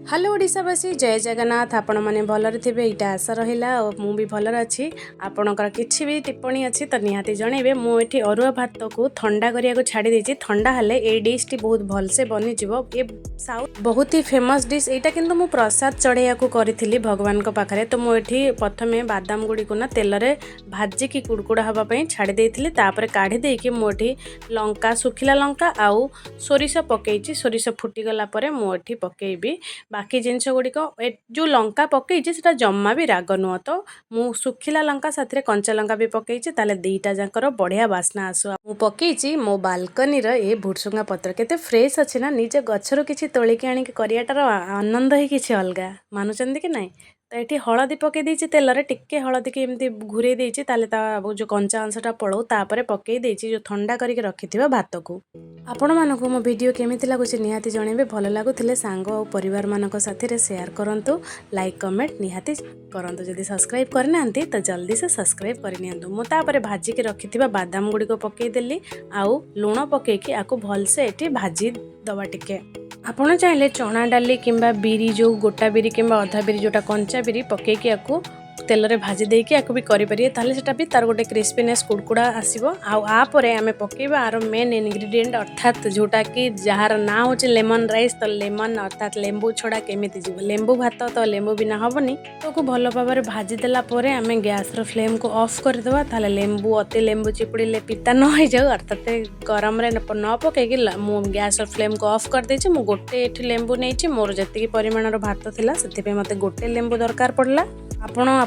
Hello ओडिशावासी जय जगन्नाथ आपण मैंने भलरे थे यहाँ आशा रहा और मु भी भलर अच्छी आपणकर किसी भी टिप्पणी अच्छी तो निहाती जनइबे मुझे अरुआ भात को ठंडा करिया छाड़ी देछि ठंडा हेले ए डिश टी बहुत भलसे बनी जिवो ए साउथ बहुत ही फेमस डिश एटा किंतु मु प्रसाद चढ़ैया को करी भगवान को पाखरे तो मुझे प्रथमे बादाम गुड़ी को ना तेल रे भाजिकी कुड़कुड़ा हवा पई छाड़ी देइथिली तापर काढ़ी देइकि मुझे लंका सुखिला लंका आउ सोरिष पकईची सोरिष फुटी गला परे मुझे पकेबी बाकी जिनस गुड़िक जो लंका पकई से जमा भी राग नुह तो मु सुखिला लंका साथ कंचा लंका भी पकई ताले दीटा जाकर बढ़िया बास्ना आसु मु पकई मो बालकनी रे भुरसुंगा पत्र केते फ्रेश अच्छे ना निज गछर किछि तोलिकी आनिक करियाटार आनंद ही किछि अलगा मानुचंदी कि नाही तो ये हलदी पकई देछि तेल रे टिक्के हलदी की एमती घूरे देछि ताले ता जो कंचा अंशटा पड़ो तापर पकई देछि जो ठंडा करके रखिथिबा भात को आपण मानको मो वीडियो केमिति लागुछि निहाती जणेबे भल लागुथिले सांग और परिवार मानक साथी शेयर करंतु लाइक कमेंट निहाती करंतु जदि सब्सक्राइब करनांती तो जल्दी से सब्सक्राइब करनियंतु मु तापर भाजी के रखिथिबा बादाम गुडी को पकई देली आउ लूण पकईकी आकु भलसे एठी भाजी दवा टिके आपण चाहिले चना डाली किंबा बिरी जो गोटा बिरी किंबा अधा बिरी जोटा कंचा बिरी पकईकी आकु तेल रे भाजी देकी आकु भी करि परिए ताले सेटा भी तार गोटे क्रिस्पीनेस कुड़कुड़ा आसीबो आ परे आमे पकेबा आरो मेन इंग्रेडिएंट अर्थात जोटा कि जहार ना होचे लेमन राइस तो लेमन अर्थात लेंबू छड़ा केमिति जीव लेंबू भात तो लेंबू बिना हबनी तो को भलो भाबरे भाजी देला परे आमे गैस रो फ्लेम को ऑफ कर देबा ताले लेंबू अति लेंबू चिपुड़ीले पिता न होई जाऊ अर्थात गरम रे न पकेकी मु गैस रो फ्लेम को ऑफ कर देछि मु गोटे एठी लेंबू नेछि मोर जति परिमाण रो भात थिला सेति पे मते गोटे लेंबू दरकार पड़ला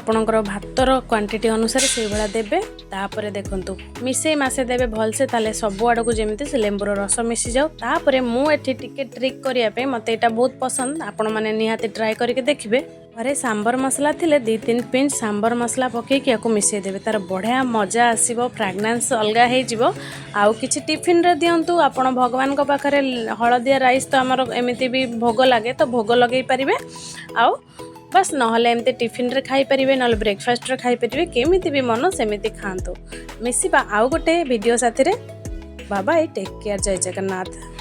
आपणकर भातर क्वांटिटी अनुसार से भाया देवे तापर देखंतु मिसई मासे देवे भलसे ताले सब आड़ को जमी से लेंबूर रस मिसी जाऊ तापर मुझे टिके ट्रिक करने मत यहाँ बहुत पसंद आपण मैंने निहाती ट्राए करके देखिए घरे सांबर मसला थिले 2-3 पिंच सांबर मसला पकईकी आपको मिसई देवे तार बढ़िया मजा आसो फ्राग्रेंस अलगा हो आउ किछि टिफिन रे दियंतु आपण भगवान को पाखरे हलदिया राइस तो आमर एमती भी भोग लगे तो भोग लगे पारे आउ बस नहले एमती टिफिन रे खाई परिबे नल ब्रेकफास्ट रे खाई परिबे केमिति भी मन सेमिति खांतु मिसिबा आउ गोटे वीडियो साथी रे बाय बाय टेक केयर जय जगन्नाथ।